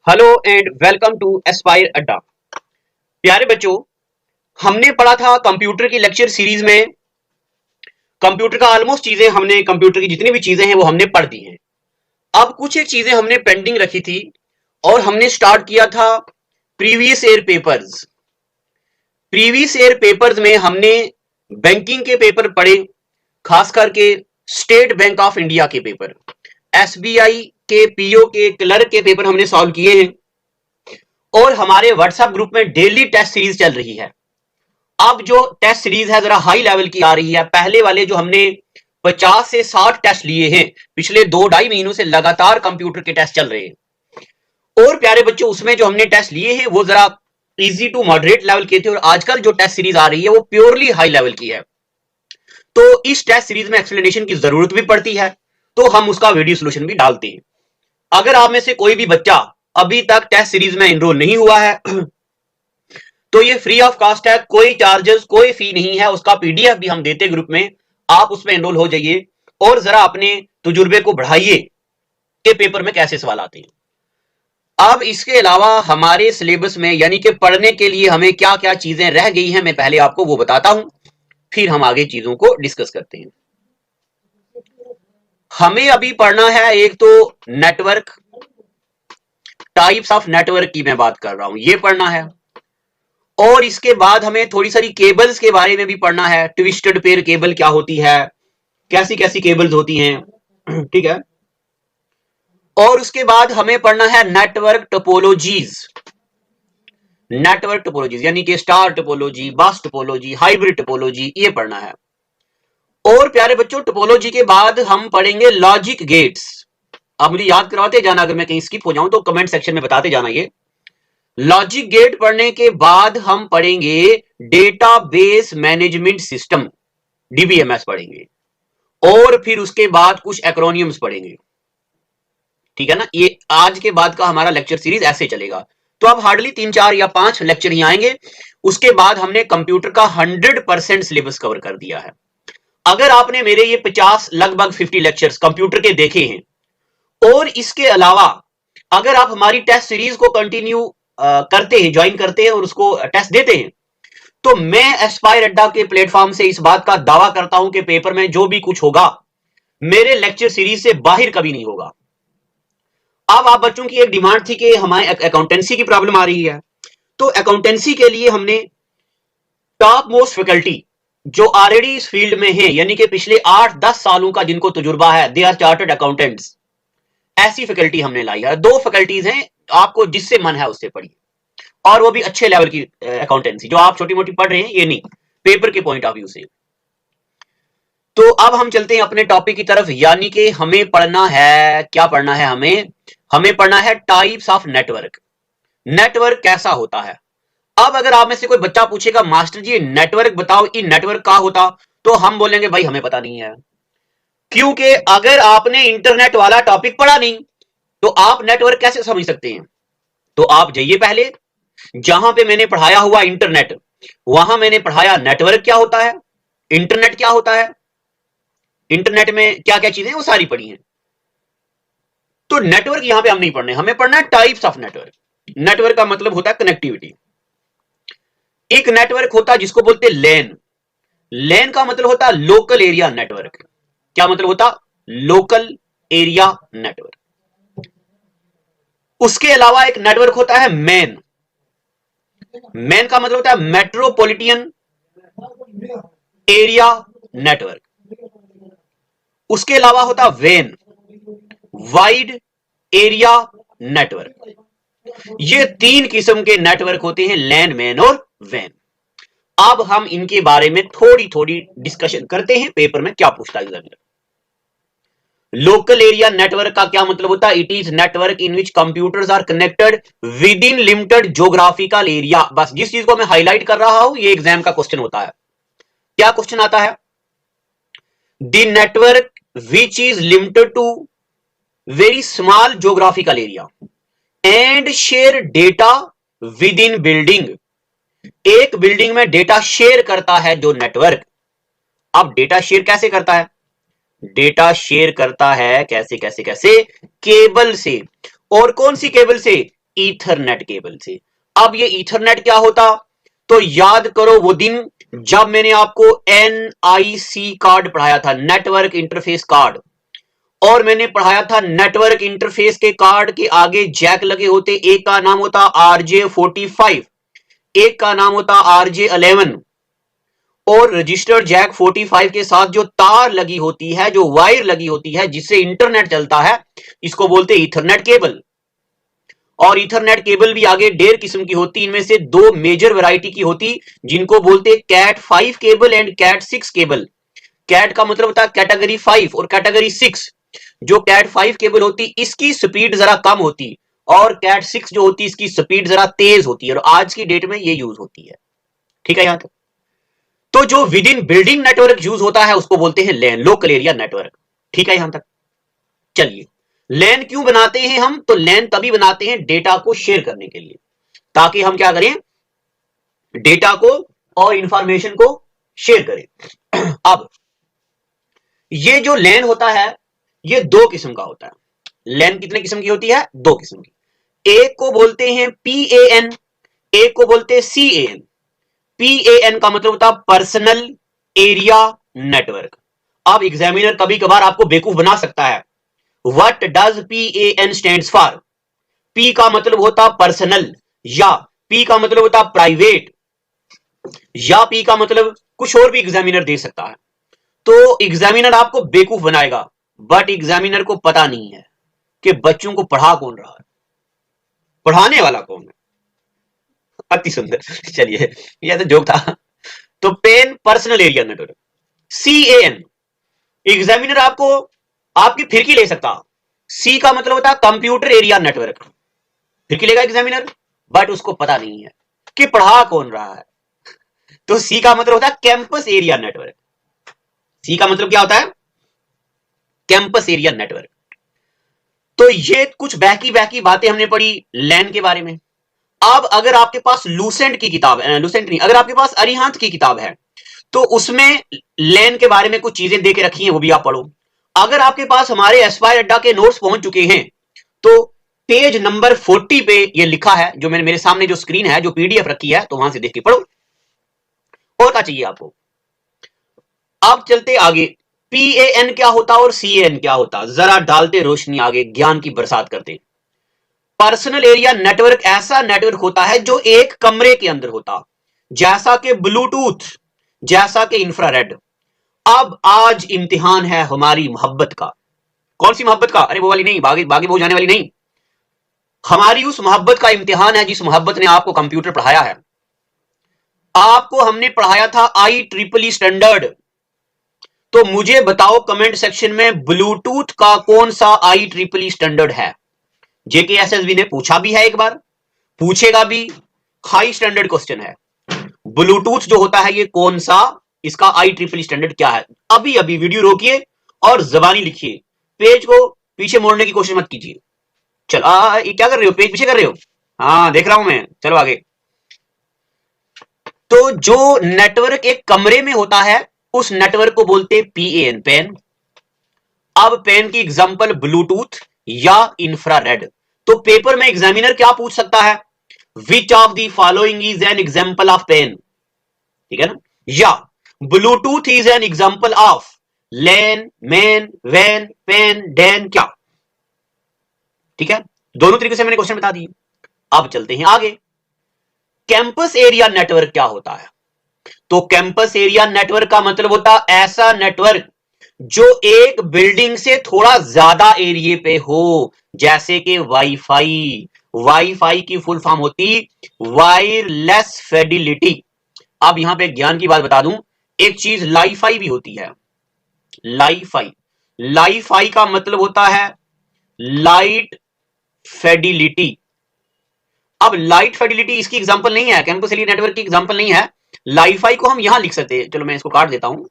Hello and welcome to aspire Adda. प्यारे बच्चों, हमने पढ़ा था कंप्यूटर की लेक्चर सीरीज में कंप्यूटर का ऑलमोस्ट चीजें हमने कंप्यूटर की जितनी भी चीजें हैं वो हमने पढ़ दी हैं। अब कुछ एक चीजें हमने पेंडिंग रखी थी और हमने स्टार्ट किया था previous year papers. Previous year papers में हमने बैंकिंग के पेपर पढ़े, खास करके स्टेट बैंक ऑफ इंडिया के पेपर, एसबीआई के पीओ के क्लर्क के पेपर हमने सॉल्व किए हैं और हमारे व्हाट्सएप ग्रुप में डेली टेस्ट सीरीज चल रही है। अब जो टेस्ट सीरीज है जरा हाई लेवल की आ रही है। पहले वाले जो हमने 50 से 60 टेस्ट लिए हैं, पिछले 2-2.5 महीनों से लगातार कंप्यूटर के टेस्ट चल रहे हैं। और प्यारे बच्चों, उसमें जो हमने टेस्ट लिए हैं वो जरा इजी टू मॉडरेट लेवल के थे और आजकल जो टेस्ट सीरीज आ रही है वो प्योरली हाई लेवल की है। तो इस टेस्ट सीरीज में एक्सप्लेनेशन की जरूरत भी पड़ती है, तो हम उसका वीडियो सोल्यूशन भी डालते हैं। अगर आप में से कोई भी बच्चा अभी तक टेस्ट सीरीज में एनरोल नहीं हुआ है तो ये फ्री ऑफ कॉस्ट है, कोई चार्जेस कोई फी नहीं है। उसका पीडीएफ भी हम देते ग्रुप में, आप उसमें एनरोल हो जाइए और जरा अपने तजुर्बे को बढ़ाइए कि पेपर में कैसे सवाल आते हैं। अब इसके अलावा हमारे सिलेबस में यानी कि पढ़ने के लिए हमें क्या क्या चीजें रह गई हैं, मैं पहले आपको वो बताता हूं, फिर हम आगे चीजों को डिस्कस करते हैं। हमें अभी पढ़ना है एक तो नेटवर्क, टाइप्स ऑफ नेटवर्क की मैं बात कर रहा हूं, ये पढ़ना है। और इसके बाद हमें थोड़ी सारी केबल्स के बारे में भी पढ़ना है। ट्विस्टेड पेयर केबल क्या होती है, कैसी कैसी केबल्स होती हैं, ठीक है। और उसके बाद हमें पढ़ना है नेटवर्क टोपोलॉजीज। नेटवर्क टोपोलॉजीज यानी कि स्टार टोपोलॉजी, बस टोपोलॉजी, हाइब्रिड टोपोलॉजी, ये पढ़ना है। और प्यारे बच्चों, टोपोलॉजी के बाद हम पढ़ेंगे लॉजिक गेट्स। आप मुझे याद करवाते जाना, अगर मैं कहीं स्किप हो जाऊं तो कमेंट सेक्शन में बताते जाना। ये लॉजिक गेट पढ़ने के बाद हम पढ़ेंगे डेटाबेस मैनेजमेंट सिस्टम, डीबीएमएस पढ़ेंगे। और फिर उसके बाद कुछ एक्रोनियम्स पढ़ेंगे, ठीक है ना। ये आज के बाद का हमारा लेक्चर सीरीज ऐसे चलेगा। तो अब हार्डली 3-4 या 5 लेक्चर ही आएंगे। उसके बाद हमने कंप्यूटर का 100% सिलेबस कवर कर दिया है। अगर आपने मेरे ये 50 लगभग 50 लेक्चर्स कंप्यूटर के देखे हैं और इसके अलावा अगर आप हमारी टेस्ट सीरीज को कंटिन्यू करते हैं, ज्वाइन करते हैं और उसको टेस्ट देते हैं, तो मैं एस्पायर अड्डा के प्लेटफॉर्म से इस बात का दावा करता हूं कि पेपर में जो भी कुछ होगा मेरे लेक्चर सीरीज से बाहर कभी नहीं होगा। अब आप बच्चों की एक डिमांड थी कि हमारे अकाउंटेंसी की प्रॉब्लम आ रही है, तो अकाउंटेंसी के लिए हमने टॉप मोस्ट फैकल्टी जो ऑलरेडी इस फील्ड में है, यानी कि पिछले 8-10 सालों का जिनको तजुर्बा है, दे आर चार्टर्ड अकाउंटेंट्स, ऐसी फैकल्टी हमने लाई है। 2 फैकल्टीज हैं, आपको जिससे मन है उससे पढ़िए, और वो भी अच्छे लेवल की अकाउंटेंसी, जो आप छोटी मोटी पढ़ रहे हैं ये नहीं, पेपर के पॉइंट ऑफ व्यू से। तो अब हम चलते हैं अपने टॉपिक की तरफ, यानी कि हमें पढ़ना है, क्या पढ़ना है हमें पढ़ना है टाइप्स ऑफ नेटवर्क। नेटवर्क कैसा होता है। अब अगर आप में से कोई बच्चा पूछेगा मास्टर जी नेटवर्क बताओ, ये नेटवर्क क्या होता, तो हम बोलेंगे भाई हमें पता नहीं है, क्योंकि अगर आपने इंटरनेट वाला टॉपिक पढ़ा नहीं तो आप नेटवर्क कैसे समझ सकते हैं। तो आप जाइए पहले जहां पे मैंने पढ़ाया हुआ इंटरनेट, वहां मैंने पढ़ाया नेटवर्क क्या होता है, इंटरनेट क्या होता है, इंटरनेट में क्या क्या चीजें वो सारी पढ़ी हैं। तो नेटवर्क यहां पे हम नहीं पढ़ने, हमें पढ़ना है टाइप्स ऑफ नेटवर्क। नेटवर्क का मतलब होता है कनेक्टिविटी। एक नेटवर्क होता है जिसको बोलते हैं लैन। लैन का मतलब होता है लोकल एरिया नेटवर्क। क्या मतलब होता, लोकल एरिया नेटवर्क। उसके अलावा एक नेटवर्क होता है मैन। मैन का मतलब होता है मेट्रोपॉलिटन एरिया नेटवर्क। उसके अलावा होता है वैन, वाइड एरिया नेटवर्क। ये 3 किस्म के नेटवर्क होते हैं, लैन, मैन और वैन। अब हम इनके बारे में थोड़ी थोड़ी डिस्कशन करते हैं, पेपर में क्या पूछता है एग्जामिनर। लोकल एरिया नेटवर्क का क्या मतलब होता है, it is network in which computers are connected with in limited geographical area. बस जिस चीज को मैं हाईलाइट कर रहा हूं ये एग्जाम का क्वेश्चन होता है। क्या क्वेश्चन आता है, the network which is limited to very small geographical area and share data with in building. एक बिल्डिंग में डेटा शेयर करता है जो नेटवर्क। अब डेटा शेयर कैसे करता है, डेटा शेयर करता है कैसे कैसे कैसे, केबल से। और कौन सी केबल से, ईथरनेट केबल से। अब ये ईथरनेट क्या होता, तो याद करो वो दिन जब मैंने आपको NIC कार्ड पढ़ाया था, नेटवर्क इंटरफेस कार्ड, और मैंने पढ़ाया था नेटवर्क इंटरफेस के कार्ड के आगे जैक लगे होते, एक का नाम होता RJ45, एक का नाम होता RJ11, और रजिस्टर्ड जैक 45 के साथ जो तार लगी होती है, जो वायर लगी होती है जिससे इंटरनेट चलता है, इसको बोलते ईथरनेट केबल। और ईथरनेट केबल भी आगे 1.5 किस्म की होती, इनमें से 2 मेजर वैरायटी की होती, जिनको बोलते cat 5 cable and cat 6 cable. Cat का मतलब होता है कैटेगरी 5 और कैटेगरी 6। जो कैट 5 केबल होती इसकी स्पीड जरा कम होती, और कैट 6 जो होती इसकी स्पीड जरा तेज होती है, और आज की डेट में ये यूज होती है। ठीक है यहां तक। तो जो with in building network use होता है उसको बोलते हैं लैन, लोकल एरिया नेटवर्क। ठीक है यहां तक। चलिए, लैन क्यों बनाते हैं हम, तो लैन तभी बनाते हैं डेटा को शेयर करने के लिए, ताकि हम क्या करें, डेटा को और इंफॉर्मेशन को शेयर करें। अब ये जो लैन होता है ये 2 किस्म का होता है। लैन कितने किस्म की होती है, 2 किस्म की। एक को बोलते हैं PAN, एक को बोलते हैं CAN। PAN का मतलब होता है पर्सनल एरिया नेटवर्क। अब एग्जामिनर कभी कभार आपको बेवकूफ बना सकता है। What does PAN stands for? P का मतलब होता पर्सनल, या P का मतलब होता प्राइवेट, या P का मतलब कुछ और भी एग्जामिनर दे सकता है। तो एग्जामिनर आपको बेवकूफ बनाएगा, बट एग्जामिनर को पता नहीं है कि बच्चों को पढ़ा कौन रहा है, पढ़ाने वाला कौन है। अति सुंदर। चलिए, यह तो जोक था। तो PAN personal area network. CAN, examiner आपको आपकी फिरकी ले सकता। C का मतलब होता है कंप्यूटर एरिया नेटवर्क, फिरकी लेगा एग्जामिनर, बट उसको पता नहीं है कि पढ़ा कौन रहा है। तो C का मतलब होता है कैंपस एरिया नेटवर्क। C का मतलब क्या होता है, कैंपस एरिया नेटवर्क। तो ये कुछ बहकी बातें हमने पढ़ी लैन के बारे में। अब अगर आपके पास लूसेंट की किताब, लूसेंट नहीं, अगर आपके पास अरिहंत की किताब है तो उसमें लैन के बारे में कुछ चीजें दे के रखी हैं, वो भी आप पढ़ो। अगर आपके पास हमारे एस्पायर अड्डा के नोट्स पहुंच चुके हैं तो पेज नंबर 40 पे ये लिखा है, जो मेरे सामने जो स्क्रीन है, जो PDF रखी है, तो वहां से देख के पढ़ो। और क्या चाहिए आपको। अब चलते आगे, PAN क्या होता और CAN क्या होता, जरा डालते रोशनी आगे, ज्ञान की बरसात करते। पर्सनल एरिया नेटवर्क ऐसा नेटवर्क होता है जो एक कमरे के अंदर होता, जैसा कि ब्लूटूथ, जैसा कि इंफ्रारेड। अब आज इम्तिहान है हमारी मोहब्बत का। कौन सी मोहब्बत का, अरे वो वाली नहीं, बागी बहु जाने वाली नहीं, हमारी उस मोहब्बत का इम्तिहान है जिस मोहब्बत ने आपको कंप्यूटर पढ़ाया है। आपको हमने पढ़ाया था IEEE स्टैंडर्ड। तो मुझे बताओ कमेंट सेक्शन में ब्लूटूथ का कौन सा IEEE स्टैंडर्ड है। JKSSB ने पूछा भी है, एक बार पूछेगा भी, हाई स्टैंडर्ड क्वेश्चन है। ब्लूटूथ जो होता है ये कौन सा, इसका IEEE स्टैंडर्ड क्या है। अभी अभी वीडियो रोकिए और जबानी लिखिए, पेज को पीछे मोड़ने की कोशिश मत कीजिए। चलो ये क्या कर रहे हो, पेज पीछे कर रहे हो, हाँ देख रहा हूं मैं, चलो आगे। तो जो नेटवर्क एक कमरे में होता है उस नेटवर्क को बोलते PAN, पेन। अब पेन की एग्जांपल ब्लूटूथ या इंफ्रारेड। तो पेपर में एग्जामिनर क्या पूछ सकता है, which of the following is an example of PAN, ठीक है ना, या Bluetooth is an example of LAN, MAN, वैन, पेन, डैन, क्या। ठीक है, दोनों तरीके से मैंने क्वेश्चन बता दिए। अब चलते हैं आगे, कैंपस एरिया नेटवर्क क्या होता है। तो कैंपस एरिया नेटवर्क का मतलब होता है ऐसा नेटवर्क जो एक बिल्डिंग से थोड़ा ज्यादा एरिया पे हो, जैसे कि वाईफाई। वाईफाई की फुल फॉर्म होती वायरलेस फिडेलिटी। अब यहां पे ज्ञान की बात बता दूं, एक चीज लाईफाई भी होती है। लाईफाई, लाईफाई का मतलब होता है लाइट फिडेलिटी। अब लाइट फिडेलिटी इसकी एग्जांपल नहीं है, कैंपस एरिया नेटवर्क की एग्जांपल नहीं है। लाईफाई को हम यहां लिख सकते हैं, चलो मैं इसको काट देता हूं।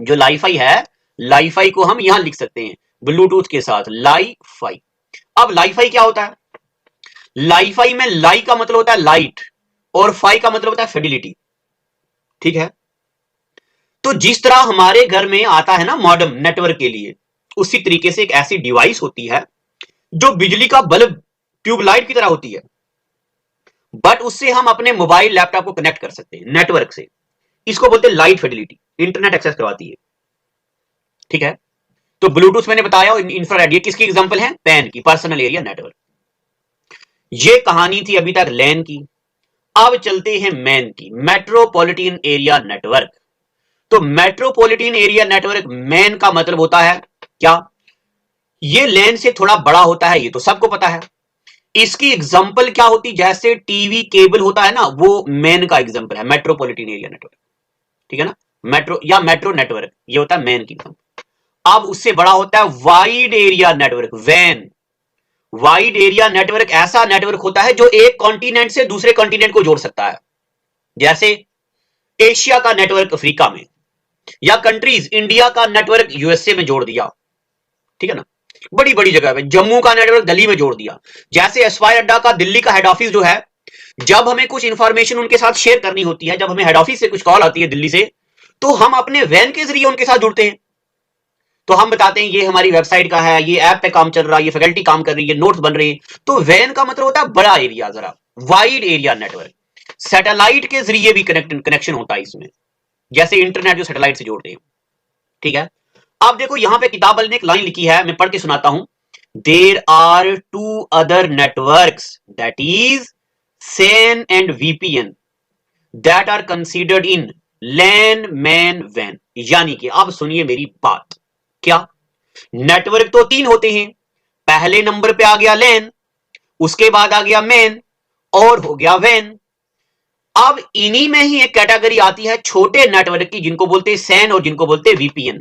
जो लाईफाई है, लाईफाई को हम यहां लिख सकते हैं ब्लूटूथ के साथ, लाईफाई। अब लाईफाई क्या होता है, लाईफाई में लाई का मतलब होता है लाइट और फाई का मतलब होता है फिडेलिटी। ठीक है, तो जिस तरह हमारे घर में आता है ना मॉडेम नेटवर्क के लिए, उसी तरीके से एक ऐसी डिवाइस होती है जो बिजली का बल्ब ट्यूबलाइट की तरह होती है, बट उससे हम अपने मोबाइल लैपटॉप को कनेक्ट कर सकते हैं नेटवर्क से। इसको बोलते हैं लाइट फिडिलिटी, इंटरनेट एक्सेस करवाती है। ठीक है, तो ब्लूटूथ मैंने बताया और इंफ्रारेड, ये किसकी एग्जांपल है? पैन की, पर्सनल एरिया नेटवर्क। ये कहानी थी अभी तक लैन की। अब चलते हैं मैन की, मेट्रोपॉलिटन एरिया नेटवर्क। तो मेट्रोपॉलिटन एरिया नेटवर्क मैन का मतलब होता है क्या? ये लैन से थोड़ा बड़ा होता है, ये तो सबको पता है। इसकी एग्जांपल क्या होती? जैसे टीवी केबल होता है ना, वो मैन का एग्जांपल है, मेट्रोपॉलिटन एरिया नेटवर्क। ठीक है ना, मेट्रो या मेट्रो नेटवर्क, ये होता है मैन की एग्जांपल। अब उससे बड़ा होता है वाइड एरिया नेटवर्क, वैन। वाइड एरिया नेटवर्क ऐसा नेटवर्क होता है जो एक कॉन्टिनेंट से दूसरे कॉन्टिनेंट को जोड़ सकता है। जैसे एशिया का नेटवर्क अफ्रीका में, या कंट्रीज, इंडिया का नेटवर्क यूएसए में जोड़ दिया। ठीक है ना, बड़ी बड़ी जगह पे, जम्मू का नेटवर्क दिल्ली में जोड़ दिया। जैसे एसवाई अड्डा का दिल्ली का हेड ऑफिस जो है, जब हमें कुछ इंफॉर्मेशन उनके साथ शेयर करनी होती है, जब हमें हेड ऑफिस से कुछ कॉल आती है दिल्ली से, तो हम अपने वैन के जरिए उनके साथ जुड़ते हैं। तो हम बताते हैं ये हमारी वेबसाइट का है, ये ऐप पे काम चल रहा है, ये फैकल्टी काम कर रही है, नोट्स बन रहे हैं। तो वैन का मतलब होता है बड़ा एरिया, जरा वाइड एरिया नेटवर्क। सैटेलाइट के जरिए भी कनेक्शन होता है इसमें, जैसे इंटरनेट जो सैटेलाइट से जोड़ते हैं। ठीक है, अब देखो यहां पे किताब वाले ने एक लाइन लिखी है, मैं पढ़ के सुनाता हूं। There are two other networks, that is SAN and VPN, that are considered in LAN MAN वैन। यानी कि अब सुनिए मेरी बात, क्या नेटवर्क तो 3 होते हैं। पहले नंबर पे आ गया लैन, उसके बाद आ गया मैन, और हो गया वैन। अब इन्हीं में ही एक कैटेगरी आती है छोटे नेटवर्क की, जिनको बोलते हैं SAN और जिनको बोलते हैं VPN।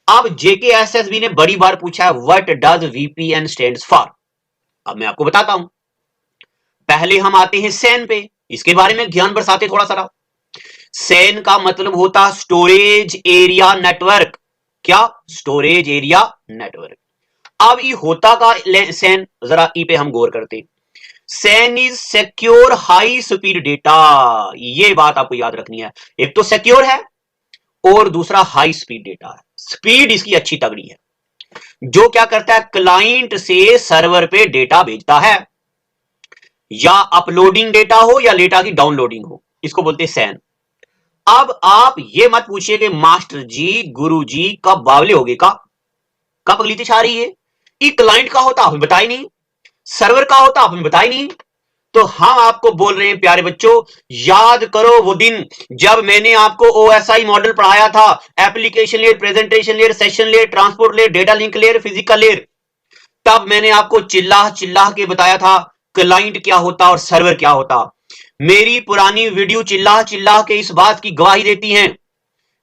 अब JKSSB ने बड़ी बार पूछा है, what does VPN stands for? अब मैं आपको बताता हूं। पहले हम आते हैं SAN पे, इसके बारे में ध्यान बरसाते थोड़ा सा। SAN का मतलब होता स्टोरेज एरिया नेटवर्क। क्या? Storage area network. अब ये होता का SAN, जरा ई पे हम गौर करते। SAN is secure high speed data. ये बात आपको याद रखनी है, एक तो सिक्योर है और दूसरा हाई स्पीड डेटा है। स्पीड इसकी अच्छी तगड़ी है। जो क्या करता है, क्लाइंट से सर्वर पे डेटा भेजता है, या अपलोडिंग डेटा हो या डेटा की डाउनलोडिंग हो, इसको बोलते हैं SAN। अब आप ये मत पूछिए कि मास्टर जी, गुरु जी, कब बावले होगे, कब अगली आ रही है? ये क्लाइंट का होता आपने बताई नहीं, सर्वर का होता आपने बताई नहीं। तो हम आपको बोल रहे हैं प्यारे बच्चों, याद करो वो दिन जब मैंने आपको OSI मॉडल पढ़ाया था, application layer, presentation layer, session layer, transport layer, data link layer, physical layer. तब मैंने आपको चिल्लाह चिल्लाह के बताया था क्लाइंट क्या होता और सर्वर क्या होता। मेरी पुरानी वीडियो चिल्लाह चिल्लाह के इस बात की गवाही देती हैं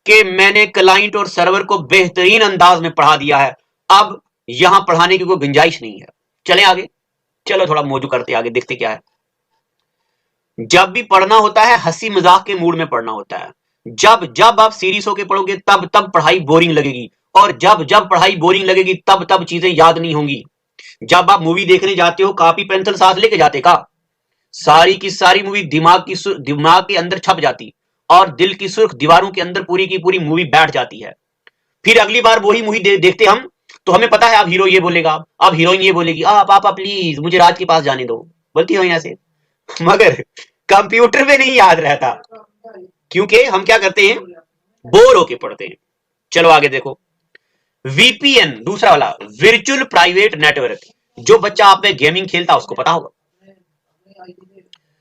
कि मैंने क्लाइंट और सर्वर को बेहतरीन अंदाज में पढ़ा दिया है। अब यहां पढ़ाने की कोई गुंजाइश नहीं है। चलें आगे, चलो थोड़ा मौजू करते आगे, देखते क्या है। जब भी पढ़ना होता है हंसी मजाक के मूड में पढ़ना होता है। जब जब आप सीरियस होकर पढ़ोगे तब तब पढ़ाई बोरिंग लगेगी, और जब जब पढ़ाई बोरिंग लगेगी तब तब चीजें याद नहीं होंगी। जब आप मूवी देखने जाते हो, कॉपी पेंसिल साथ लेके जाते का? सारी की सारी मूवी दिमाग के अंदर छप जाती, और दिल की सुर्ख दीवारों के अंदर पूरी की पूरी मूवी बैठ जाती है। फिर अगली बार वही मूवी देखते हम, तो हमें पता है अब हीरो ये बोलेगा, अब हीरोइन ये बोलेगी, आप पापा प्लीज मुझे राज के पास जाने दो, बोलती हो ऐसे। मगर कंप्यूटर में नहीं याद रहता, क्योंकि हम क्या करते हैं, बोर होके पढ़ते हैं। चलो आगे देखो। VPN दूसरा वाला, वर्चुअल प्राइवेट नेटवर्क। जो बच्चा आप में गेमिंग खेलता उसको पता होगा।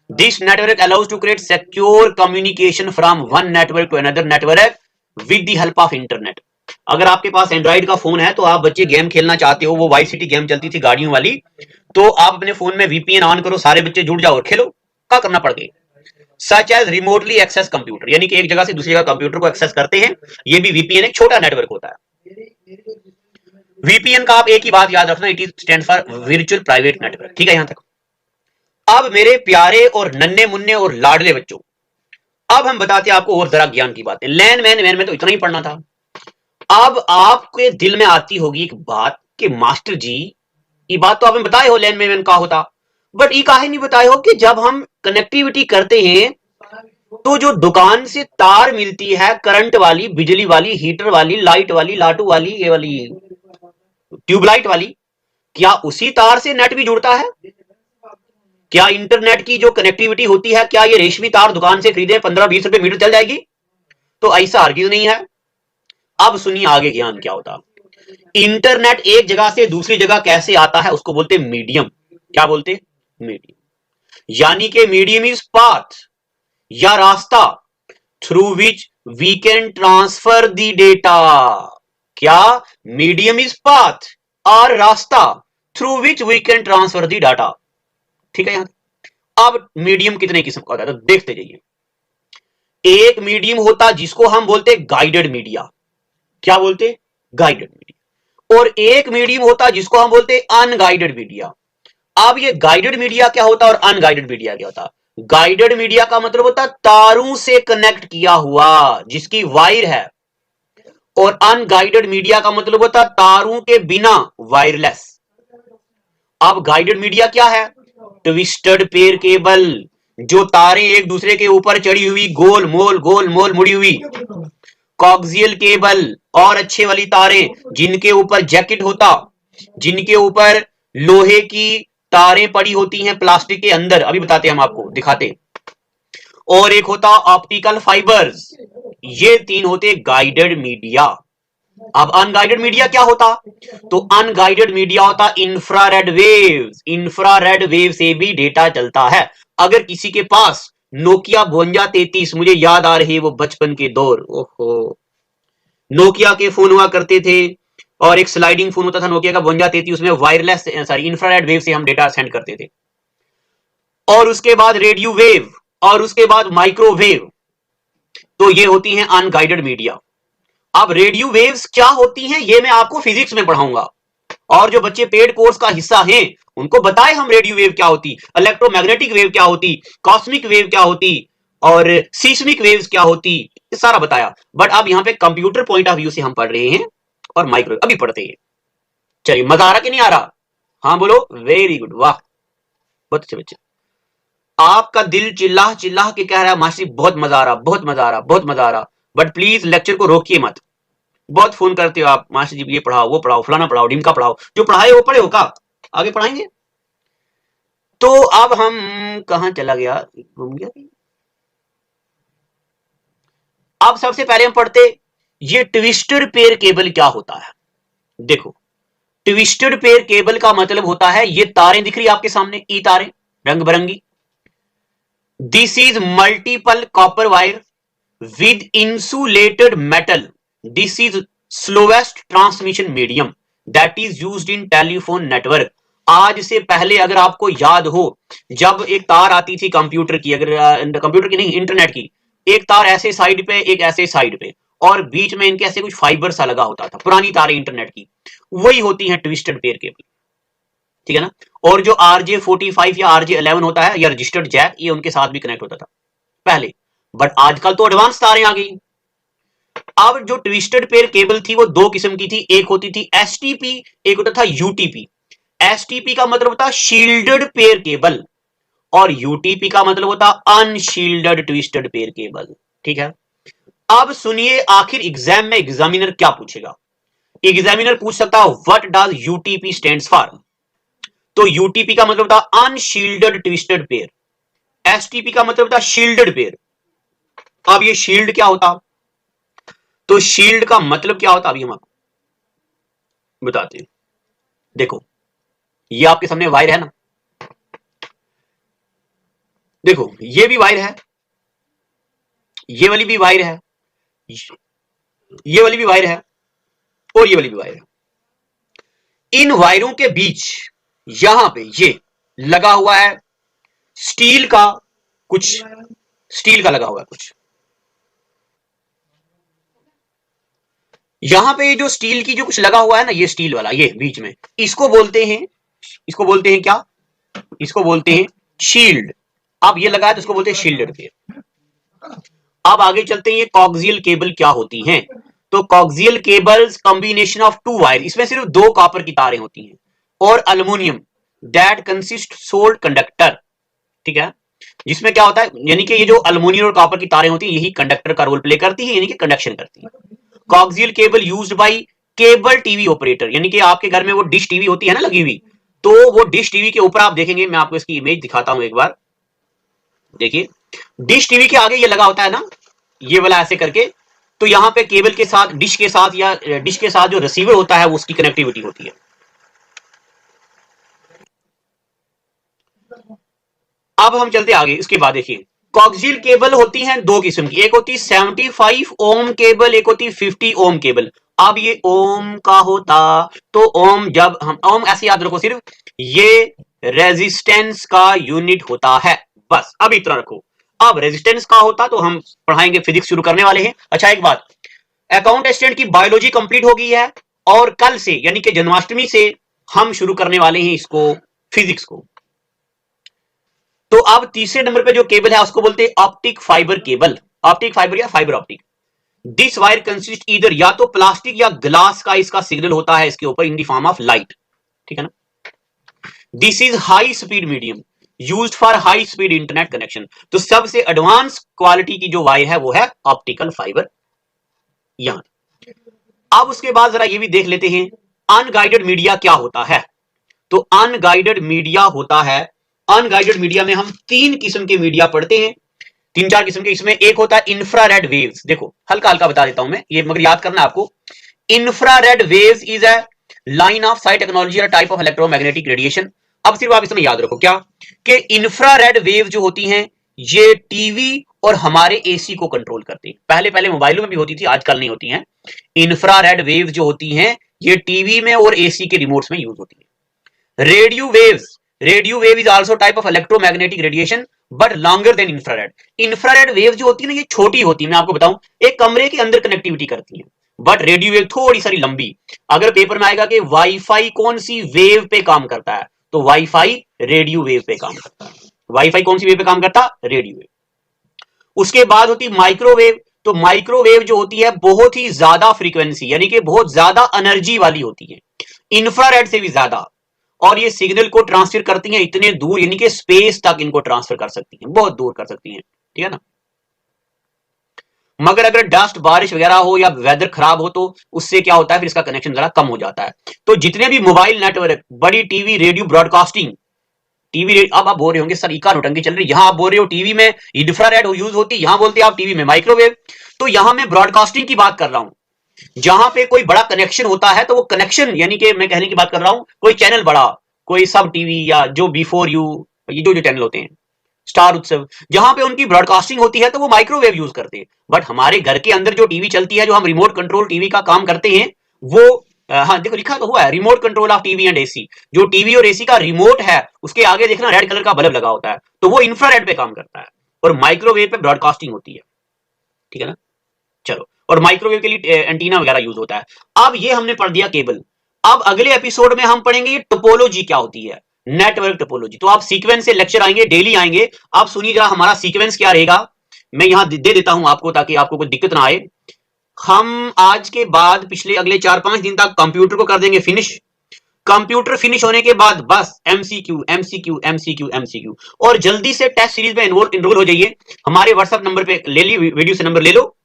This network allows to create secure communication from one network to another network with the help of internet. अगर आपके पास एंड्रॉइड का फोन है, तो आप बच्चे गेम खेलना चाहते हो, वो वाई सिटी गेम चलती थी गाड़ियों वाली, तो आप अपने फोन में VPN ऑन करो, सारे बच्चे जुड़ जाओ और खेलो। क्या करना पड़ गया? Such as remotely access computer, यानी कि एक जगह से दूसरी जगह कंप्यूटर को एक्सेस करते हैं। ये भी VPN एक छोटा नेटवर्क होता है। VPN का आप एक ही बात याद रखना, it is stand for virtual private network. ठीक है यहां तक। अब मेरे प्यारे और नन्हे मुन्ने और लाडले बच्चों, अब हम बताते हैं आपको और जरा ज्ञान की बातें। लैन मैन में तो इतना ही पढ़ना था। अब आपके दिल में आती होगी एक बात कि मास्टर जी, ये बात तो आपने बताए हो लैन मैन का होता, बट ये काहे नहीं बताए हो कि जब हम कनेक्टिविटी करते हैं तो जो दुकान से तार मिलती है, करंट वाली, बिजली वाली, हीटर वाली, लाइट वाली, लाटू वाली, ये वाली ट्यूबलाइट वाली, क्या उसी तार से नेट भी जुड़ता है? क्या इंटरनेट की जो कनेक्टिविटी होती है, क्या ये रेशमी तार दुकान से खरीदे 15-20 रुपए मीटर चल जाएगी? तो ऐसा आर्ग्यू नहीं है। अब सुनिए आगे ज्ञान क्या होता। इंटरनेट एक जगह से दूसरी जगह कैसे आता है, उसको बोलते मीडियम। क्या बोलते? मीडियम। यानी कि मीडियम इज पाथ या रास्ता through which we can transfer the data. क्या? मीडियम इज पाथ और रास्ता through which we can transfer the data. ठीक है यहां। अब मीडियम कितने किस्म का होता है तो देखते जाइए। एक मीडियम होता जिसको हम बोलते गाइडेड मीडिया। क्या बोलते? Guided media. और एक मीडियम होता जिसको हम बोलते अनगाइडेड मीडिया। अब ये गाइडेड मीडिया क्या होता और अनगाइडेड मीडिया क्या होता? गाइडेड मीडिया का मतलब होता तारों से कनेक्ट किया हुआ, जिसकी वायर है। और अनगाइडेड मीडिया का मतलब होता तारों के बिना, वायरलेस। अब गाइडेड मीडिया क्या है? ट्विस्टेड पेयर केबल, जो तारें एक दूसरे के ऊपर चढ़ी हुई, गोल मोल मुड़ी हुई। कॉक्सियल केबल, और अच्छे वाली तारें जिनके ऊपर जैकेट होता, जिनके ऊपर लोहे की तारें पड़ी होती हैं प्लास्टिक के अंदर, अभी बताते हैं हम आपको, दिखाते। और एक होता ऑप्टिकल फाइबर्स। ये तीन होते गाइडेड मीडिया। अब अनगाइडेड मीडिया क्या होता? तो अनगाइडेड मीडिया होता इंफ्रारेड वेव्स। इंफ्रारेड वेव से भी डेटा चलता है। अगर किसी के पास नोकिया 5233, मुझे याद आ रही है वो बचपन के दौर, ओहो, नोकिया के फोन हुआ करते थे और एक स्लाइडिंग फोन होता था नोकिया का 5233, उसमें वायरलेस सॉरी इंफ्रारेड वेव से हम डेटा सेंड करते थे। और उसके बाद रेडियो वेव, और उसके बाद माइक्रोवेव। तो ये होती हैं अनगाइडेड मीडिया। अब रेडियो वेव्स क्या होती हैं ये मैं आपको फिजिक्स में पढ़ाऊंगा, और जो बच्चे पेड कोर्स का हिस्सा हैं उनको बताए हम रेडियो वेव क्या होती, इलेक्ट्रोमैग्नेटिक वेव क्या होती, कॉस्मिक वेव क्या होती, और सीस्मिक वेव्स क्या होती, ये सारा बताया। बट अब यहाँ पे कंप्यूटर पॉइंट ऑफ व्यू से हम पढ़ रहे हैं और माइक्रो अभी पढ़ते हैं। चलिए, मजा आ रहा कि नहीं आ रहा? हाँ बोलो, वेरी गुड, वाह, बहुत अच्छे बच्चे। आपका दिल चिल्लाह चिल्लाह के कह रहा है मास्टर बहुत मजा आ रहा, बहुत मजा आ रहा, बहुत मजा आ रहा। बट प्लीज लेक्चर को रोकिए मत। बहुत फोन करते हो आप, मास्टर जी ये पढ़ाओ, वो पढ़ाओ, फलाना पढ़ाओ, ढिमका पढ़ाओ। जो पढ़ाए वो पढ़े हो का, आगे पढ़ाएंगे। तो अब हम कहां चला गया, घूम गया। अब सबसे पहले हम पढ़ते ये ट्विस्टेड पेयर केबल क्या होता है। देखो, ट्विस्टेड पेयर केबल का मतलब होता है, ये तारें दिख रही है आपके सामने, ई तारें रंग बिरंगी। This is multiple copper wire with insulated metal. This is slowest transmission medium that is used in telephone network. आज से पहले अगर आपको याद हो, जब एक तार आती थी कंप्यूटर की, अगर कंप्यूटर की नहीं इंटरनेट की, एक तार ऐसे साइड पे, एक ऐसे साइड पे, और बीच में इनके ऐसे कुछ फाइबर सा लगा होता था, पुरानी तारें इंटरनेट की, वही होती हैं ट्विस्टेड पेयर केबल। ठीक है ना। और जो RJ45 या RJ11 होता है या रजिस्टर्ड जैक, ये उनके साथ भी कनेक्ट होता था पहले। बट आजकल तो एडवांस तारें आ गई। अब जो ट्विस्टेड पेयर केबल थी वो दो किस्म की थी, एक होती थी STP, एक होता था UTP। STP का मतलब होता शील्डेड पेयर केबल, और UTP का मतलब होता अनशील्डेड ट्विस्टेड पेयर केबल। ठीक है। अब सुनिए आखिर एग्जाम में एग्जामिनर क्या पूछेगा। एग्जामिनर पूछ सकता है what does UTP stands for. तो UTP का मतलब था अनशील्डेड ट्विस्टेड पेयर, STP का मतलब था शील्डेड पेयर। अब ये शील्ड क्या होता, तो शील्ड का मतलब क्या होता अभी हम आपको बताते हैं। देखो, ये आपके सामने वायर है ना, देखो ये भी वायर है, ये वाली भी वायर है, ये वाली भी वायर है, और ये वाली भी वायर है। इन वायरों के बीच यहां पे ये लगा हुआ है स्टील का, कुछ स्टील का लगा हुआ है कुछ। यहां पे जो स्टील की जो कुछ लगा हुआ है ना, ये स्टील वाला, ये बीच में, इसको बोलते हैं, इसको बोलते हैं क्या, इसको बोलते हैं शील्ड। अब ये लगा है तो इसको बोलते हैं शील्डेड पेयर। अब आगे चलते हैं, ये कॉक्सियल केबल क्या होती हैं। तो coaxial cables combination of two wire, इसमें सिर्फ दो कॉपर की तारें होती हैं, और aluminium that consist solid conductor. ठीक है। जिसमें क्या होता है, यानी कि ये जो अल्युमिनियम और कॉपर की तारें होती हैं यही कंडक्टर का रोल प्ले करती है, यानी कि कंडक्शन करती है। Coxal cable used by cable TV operator, यानी कि आपके घर में वो डिश टीवी होती है ना लगी हुई, तो वो डिश टीवी के ऊपर आप देखेंगे, मैं आपको इसकी इमेज दिखाता हूं एक बार, देखिए डिश टीवी के आगे ये लगा होता है ना, ये वाला ऐसे करके, तो यहां पे केबल के साथ, डिश के साथ या डिश के साथ जो रिसीवर होता है वो उसकी कनेक्टिविटी होती है। अब हम चलते आगे, इसके बाद देखिए कॉक्सियल केबल होती हैं दो किस्म की, एक होती है 75 ओम केबल, एक होती है 50 ओम केबल। अब ये ओम का होता, तो ओम, जब हम ओम ऐसे याद रखो, सिर्फ ये रेजिस्टेंस का यूनिट होता है, बस अब इतना रखो। अब रेजिस्टेंस का होता तो हम पढ़ाएंगे, फिजिक्स शुरू करने वाले हैं। अच्छा एक बात, अकाउंट असिस्टेंट की बायोलॉजी कंप्लीट हो गई है, और कल से यानी कि जन्माष्टमी से हम शुरू करने वाले हैं इसको, फिजिक्स को। तो अब तीसरे नंबर पे जो केबल है उसको बोलते हैं optic fibre cable, optic fibre या fibre optic. This wire consist either, या तो प्लास्टिक या ग्लास का इसका सिग्नल होता है इसके ऊपर इन दी फॉर्म ऑफ लाइट, ठीक है ना। This is high speed medium used for high speed internet connection. तो सबसे एडवांस क्वालिटी की जो वायर है वो है ऑप्टिकल फाइबर। यहां अब उसके बाद जरा ये भी देख लेते हैं अनगाइडेड मीडिया क्या होता है। तो अनगाइडेड मीडिया होता है, अनगाइडेड मीडिया में हम तीन किस्म के मीडिया पढ़ते हैं, तीन चार किस्म के। इसमें एक होता है इंफ्रारेड वेव्स, देखो हल्का हल्का बता देता हूं मैं, ये मगर याद करना आपको। Infrared waves is a line of site technology और टाइप ऑफ इलेक्ट्रोमैग्नेटिक रेडिएशन। अब सिर्फ आप इसमें याद रखो क्या, कि इंफ्रारेड वेव जो होती हैं ये टीवी और हमारे एसी को कंट्रोल करती है। पहले पहले मोबाइलों में भी होती थी, आजकल नहीं होती हैं। इंफ्रारेड वेव जो होती हैं ये टीवी में और एसी के रिमोट्स में यूज होती है। Radio waves, radio wave is also type of electromagnetic radiation but longer than infrared. Infrared wave जो होती है ना ये छोटी होती है, मैं आपको बताऊं, एक कमरे के अंदर कनेक्टिविटी करती है, बट रेडियो वेव थोड़ी सारी लंबी। अगर पेपर में आएगा कि वाईफाई कौन सी वेव पे काम करता है, तो वाईफाई रेडियो वेव पे काम करता है। वाईफाई कौन सी वेव पे काम करता, रेडियो वेव। उसके बाद होती माइक्रोवेव, तो माइक्रोवेव जो होती है बहुत ही ज्यादा फ्रीक्वेंसी यानी कि बहुत ज्यादा एनर्जी वाली होती है, इंफ्रारेड से भी ज्यादा, और ये सिग्नल को ट्रांसफर करती हैं इतने दूर, यानी कि स्पेस तक इनको ट्रांसफर कर सकती हैं, बहुत दूर कर सकती हैं, ठीक है ना। मगर अगर डस्ट बारिश वगैरह हो या वेदर खराब हो तो उससे क्या होता है, फिर इसका कनेक्शन जरा कम हो जाता है। तो जितने भी मोबाइल नेटवर्क, बड़ी टीवी, रेडियो ब्रॉडकास्टिंग, टीवी, अब आप बोल रहे होंगे सर इका नोटंकी चल रही, यहां आप बोल रहे हो टीवी में इंफ्रारेड यूज होती, यहां बोलते हैं आप टीवी में माइक्रोवेव। तो यहां मैं ब्रॉडकास्टिंग की बात कर रहा हूं, जहां पे कोई बड़ा कनेक्शन होता है, तो वो कनेक्शन यानी कि मैं कहने की बात कर रहा हूं, कोई चैनल बड़ा, कोई सब टीवी या जो बिफोर यू, ये जो चैनल होते हैं, स्टार उत्सव, जहां पे उनकी ब्रॉडकास्टिंग होती है तो वो माइक्रोवेव यूज करते हैं। बट हमारे घर के अंदर जो टीवी चलती है, जो हम रिमोट कंट्रोल टीवी का काम करते हैं, वो हाँ देखो लिखा तो हुआ है, remote control of TV and AC. जो टीवी और एसी का रिमोट है उसके आगे देखना रेड कलर का बल्ब लगा होता है, तो वो इंफ्रारेड पे काम करता है, और माइक्रोवेव पे ब्रॉडकास्टिंग होती है, ठीक है ना। चलो, और माइक्रोवेव के लिए एंटीना वगैरह यूज होता है। अब ये हमने पढ़ दिया केबल। अब अगले एपिसोड में हम पढ़ेंगे ये टोपोलॉजी क्या होती है, नेटवर्क टोपोलॉजी। तो आप सीक्वेंस से लेक्चर आएंगे, डेली आएंगे। आप सुनिए जरा हमारा सीक्वेंस क्या रहेगा, मैं यहां दे देता हूं आपको ताकि आपको कोई दिक्कत ना आए। हम आज के बाद पिछले अगले 4-5 दिन तक कंप्यूटर को कर देंगे फिनिश। कंप्यूटर फिनिश होने के बाद बस एमसीक्यू एमसीक्यू एमसीक्यू एमसीक्यू, और जल्दी से टेस्ट सीरीज में इनरोल हो जाइए। हमारे व्हाट्सएप नंबर पे ले ली, वीडियो से नंबर ले लो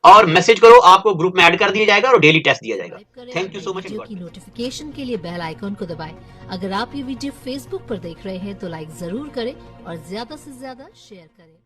और मैसेज करो, आपको ग्रुप में ऐड कर दिया जाएगा और डेली टेस्ट दिया जाएगा। Thank you so much. Video की नोटिफिकेशन के लिए बेल आइकॉन को दबाएं। अगर आप ये वीडियो फेसबुक पर देख रहे हैं तो लाइक जरूर करें और ज्यादा से ज्यादा शेयर करें।